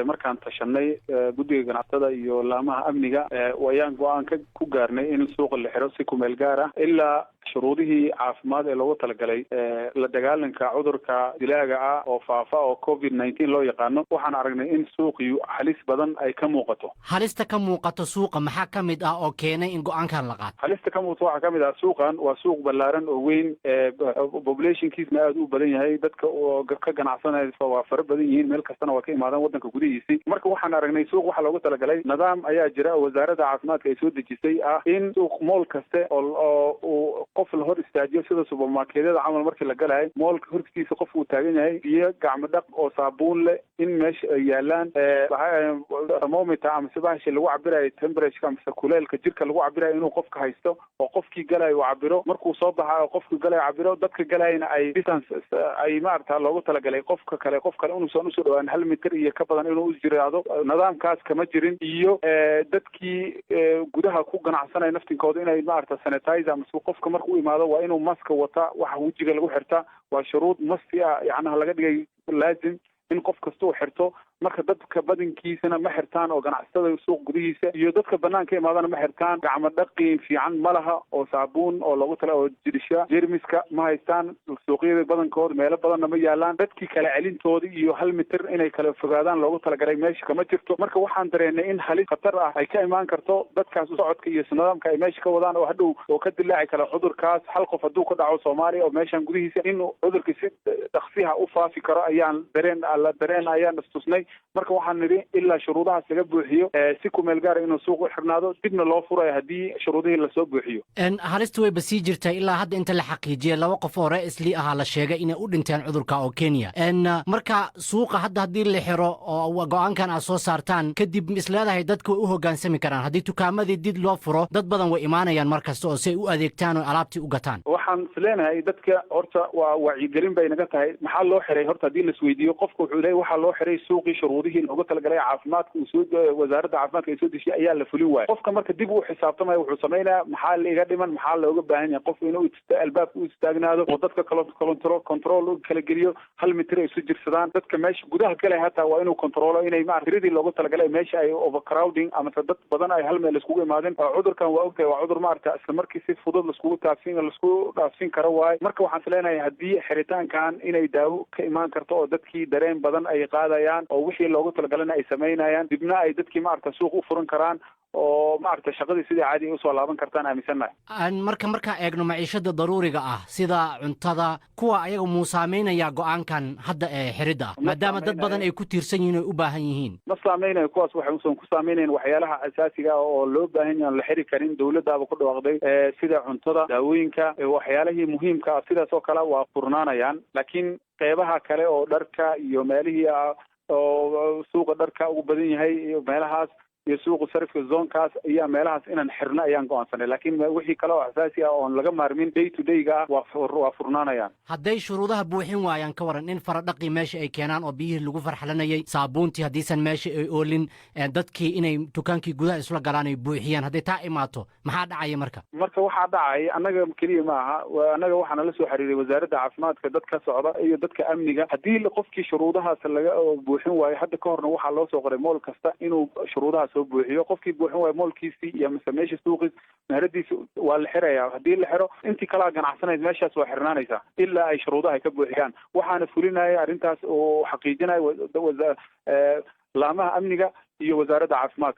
markaan tashanay guddiga ganacsatada iyo laamaha amniga wayaan go'aan ku gaarnay in suuqa la xiro si ku meel gaar ah ilaa shuruudihii caafimaad ee loogu talagalay la dagaalanka cudurka dilaaga ah oo faafa oo COVID-19 loo yaqaano. waxaan aragnay in suuqii halis badan ay ka muuqato. halista ka muuqato suuqa maxaa ka mid ah oo keenay in go'aankan la qaato? halista ka muuqato waxaa ka mid ah suuqan waa suuq ballaaran oo weyn, populationkiisna aad u badan yahay, dadka oo ka ganacsanaysa waa fara badan yihiin, meel kastana waa ka imaadaan waddanka gudihiisii. marka waxaan aragnay suuq waxaa loogu talagalay nidaam ayaa jira oo wasaaradda caafimaadka ay soo dejisay ah in suuq mool kaste oo qof la hor istaajiyo sida supermarketyada camal markii la galayo moolka hortiisa qof uu taagan yahay biyo gacmo dhaq oo saabuun leh in meesha ay yaalaan thermometer ama bahasha lagu cabirayo temperature ama kuleelka jirka lagu cabirayo inuu qofka haysto oo qofkii galayo uu cabiro, markuu soo baxayo qofkii galayo cabiro, dadka galayna ay distance ay maarta loogu talagalay qof kale inuusan usoo dhawaan 1 mitir iyo ka badan inuu u jiraado. nidaamkaas kama jirin, iyo dadkii gudaha ku ganacsanaya naftinkooda inay maarta sanitizer ama qofka markuu imaado waa inuu maska wata, waxa wajiga lagu xirtaa waa shuruud masti ah, yacnaha laga dhigay laazim in qof kasta uu xirto. marka dadka badankiisana ma xirtaan oo ganacsatada suuq gudihiisa iyo dadka banaanka imaadana ma xirtaan. gacmo dhaqi fiican ma laha oo saabuun oo loogu tala oo jirisha jeermiska ma haystaan. suuqyada badankooda meelo badanna ma yaalaan. dadkii kala celintooda iyo 1 mitir inay kala fogaadaan loogu talagalay meesha kama jirto. marka waxaan dareennay in halis khatar ah ay ka imaan karto dadkaas socodka iyo nidaamka ay meesha ka wadaan oo hadhow oo ka dilaaci kara cudurkaas. hal qof hadduu ka dhaco Soomaaliya oo meeshan gudihiisa inuu cudurka si dhaqsiha u faafi karo ayaan ayaan istusnay. marka waxaan nidhi ilaa shuruudahaas laga buuxiyo si ku meel gaara inuu suuq u xirnaado dibna loo furayo haddii shuruudihii lasoo buuxiyo. halista way basii jirtay ilaa hadda inta la xaqiijiyay 2 qof oo re'isli ahaa la sheegay inay u dhinteen cudurka oo Kenya. marka suuqa hadda haddii la xiro oo go'aankan aad soo saartaan kadib isleedahay dadku way u hoggaansami karaan haddii dukaamadii dib loo furo dad badan way imaanayaan markasta oo si ay u adeegtaan oo alaabtii u gataan. waxaan isleenahay dadka horta waa wacyigelin bay naga tahay. maxaa loo xiray horta haddii la isweydiiyo qofka wuxuu leeyahay waxaa loo xiray suuqii shuruudihii loogu talagalay caafimaadka wasaaradda caafimaadka ay soo dejiyay ayaa la fulin waaya. qofka marka dib u xisaabtamaya wuxuu samaynayaa maxaa la iga dhiman, maxaa looga baahan yahay qofka inuu albaabka u istaagnaado oo dadka control u kala geliyo 1 mitir ay isu jirsadaan. dadka meesha gudaha galay hataa waa inuu controlo inay tiradii loogu talagalay meesha ay overcrowding ama dad badan ay hal meel iskugu imaadeen. cudurkan waa ogtahay waa cudur maarata isla markii si fudud lasku dhaafsin karo waaye. marka waxaan islenahay haddii xiritaankan inay daawo ka imaan karto oo dadkii dareen badan ay qaadayaan oo wixii loogu talagalana ay samaynayaan dibna ay dadkii maarata suuq u furan karaan oo maarata shaqadii sidii caadi usoo laaban kartaan aaminsannahay. markaa eegno maciishada daruuriga ah sida cuntada kuwa ayaga muu saameynayaa go'aankan hadda ee xiridda ah maadaama dad badan ay ku tiirsan yihiin oo u baahan yihiin? ma saameynayo kuwaas, waxay ku saameynayan waxyaalaha asaasiga ah oo loo baahan yahay la xiri karin. dawladdaaba ku dhawaaqday sida cuntada, daawooyinka, waxyaalihii muhiimka ah sidaas oo kale waa furnaanayaan. laakiin qeybaha kale oo dharka iyo meelihii oo suuqa dharka ugu badan yahay iyo meelahaas iyo suuqa sarifka zoonkaas ayaa meelahaas inaan xirno ayaan go'aansanay. laakiin wixii kale oo asaasi ah oon laga maarmin day to day-ga ah waa furnaanayaan. hadday shuruudaha buuxin waayaan ka waran in faradhaqii meesha ay keenaan oo biyihii lagu farxalanayay, saabuuntii haddiisan meesha ay oolin, dadkii inay dukaankii gudaha isla galaan ay buuxiyaan, hadday taa imaato maxaa dhacaya marka waxaa dhacaya annaga keliya ma aha, annaga waxaana la soo xiriiray wasaaradda caafimaadka, dad ka socda iyo dadka amniga. haddii qofkii shuruudahaas laga buuxin waayo hadda ka horna waxaa loo soo qoray mool kasta inuu shuruudahaas buuxiyo. qofkii buuxin waayo moolkiisii iyo mise meesha suuqiis meheradiisa waa la xirayaa. haddii la xiro intii kalaa ganacsanayd meeshaas waa xirnaanaysaa ilaa ay shuruudaha ay ka buuxiyaan. waxaana fulinaya arrintaas oo xaqiijinaya laamaha amniga iyo wasaaradda caafimaadka.